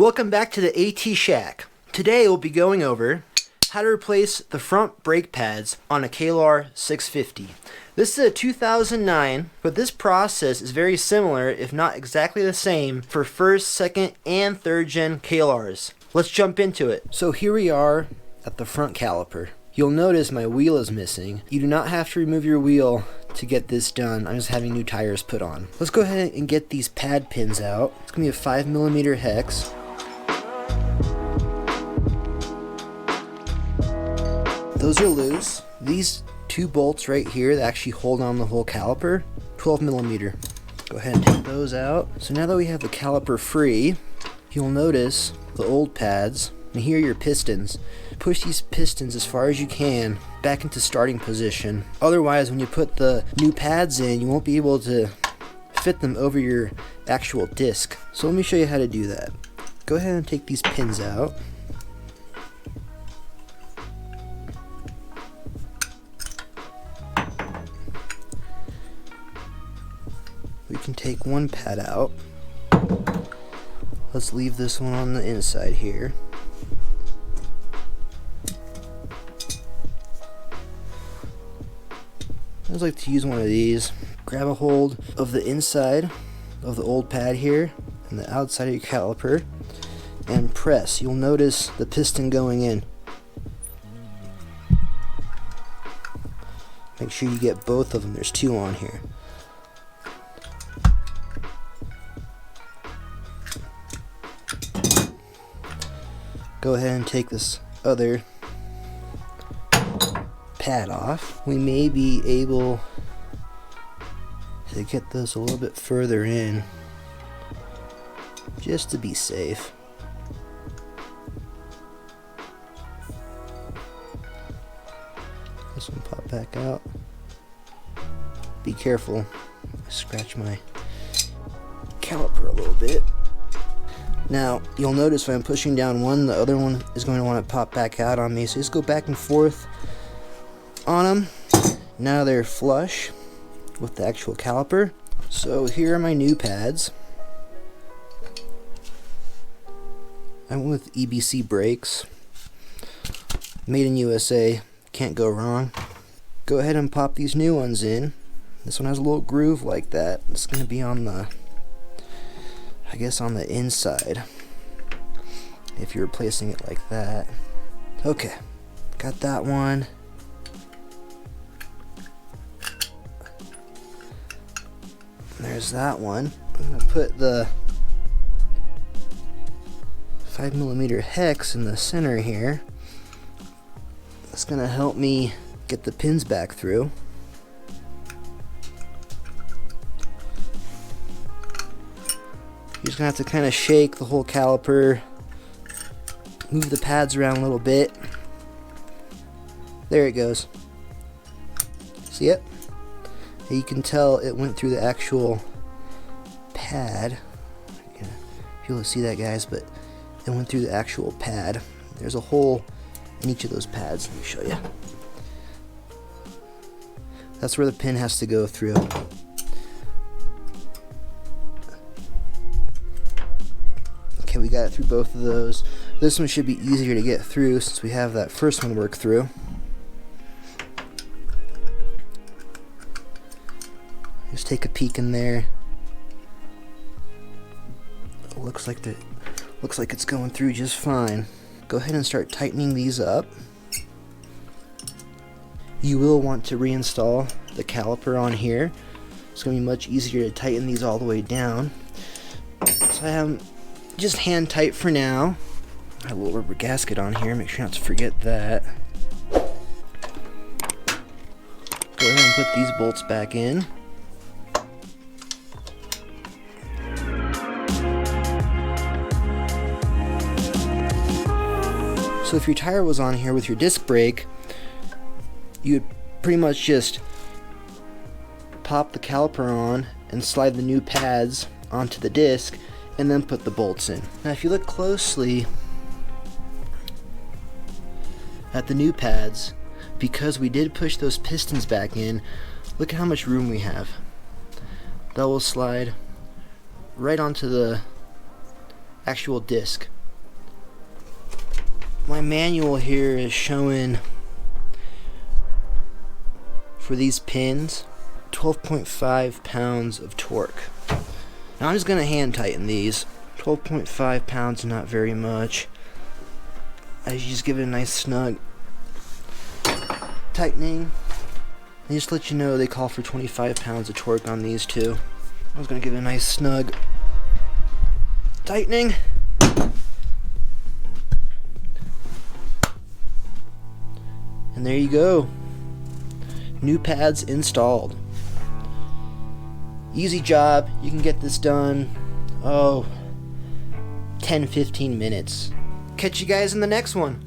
Welcome back to the AT Shack. Today we'll be going over how to replace the front brake pads on a KLR650. This is a 2009, but this process is very similar, if not exactly the same, for first, second, and third gen KLRs. Let's jump into it. So here we are at the front caliper. You'll notice my wheel is missing. You do not have to remove your wheel to get this done. I'm just having new tires put on. Let's go ahead and get these pad pins out. It's gonna be a 5mm hex. Those are loose. These two bolts right here that actually hold on the whole caliper, 12mm. Go ahead and take those out. So now that we have the caliper free, you'll notice the old pads, and here are your pistons. Push these pistons as far as you can back into starting position. Otherwise, when you put the new pads in, you won't be able to fit them over your actual disc. So let me show you how to do that. Go ahead and take these pins out. We can take one pad out. Let's leave this one on the inside here. I always like to use one of these. Grab a hold of the inside of the old pad here and the outside of your caliper and press. You'll notice the piston going in. Make sure you get both of them. There's two on here. Go ahead and take this other pad off. We may be able to get this a little bit further in just to be safe. This one pop back out. Be careful. I scratch my caliper a little bit. Now, you'll notice when I'm pushing down one, the other one is going to want to pop back out on me. So just go back and forth on them. Now they're flush with the actual caliper. So here are my new pads. I went with EBC brakes. Made in USA. Can't go wrong. Go ahead and pop these new ones in. This one has a little groove like that. It's going to be on the, I guess, on the inside, if you're placing it like that. Okay, got that one. There's that one. I'm gonna put the 5mm hex in the center here. That's gonna help me get the pins back through. You're just gonna have to kind of shake the whole caliper, move the pads around a little bit. There it goes. See it? You can tell it went through the actual pad. You can be able to see that, guys, but it went through the actual pad. There's a hole in each of those pads. Let me show you. That's where the pin has to go through. Okay, we got it through both of those. This one should be easier to get through since we have that first one worked through. Just take a peek in there. Looks like it's going through just fine. Go ahead and start tightening these up. You will want to reinstall the caliper on here. It's going to be much easier to tighten these all the way down. So I have them just hand tight for now. I have a little rubber gasket on here. Make sure not to forget that. Go ahead and put these bolts back in. So if your tire was on here with your disc brake, you'd pretty much just pop the caliper on and slide the new pads onto the disc and then put the bolts in. Now if you look closely at the new pads, because we did push those pistons back in, look at how much room we have. That will slide right onto the actual disc. My manual here is showing for these pins 12.5 pounds of torque. Now I'm just going to hand tighten these. 12.5 pounds, not very much. I just give it a nice snug tightening. And just to let you know, they call for 25 pounds of torque on these too. I was going to give it a nice snug tightening. And there you go. New pads installed. Easy job. You can get this done, 10-15 minutes. Catch you guys in the next one.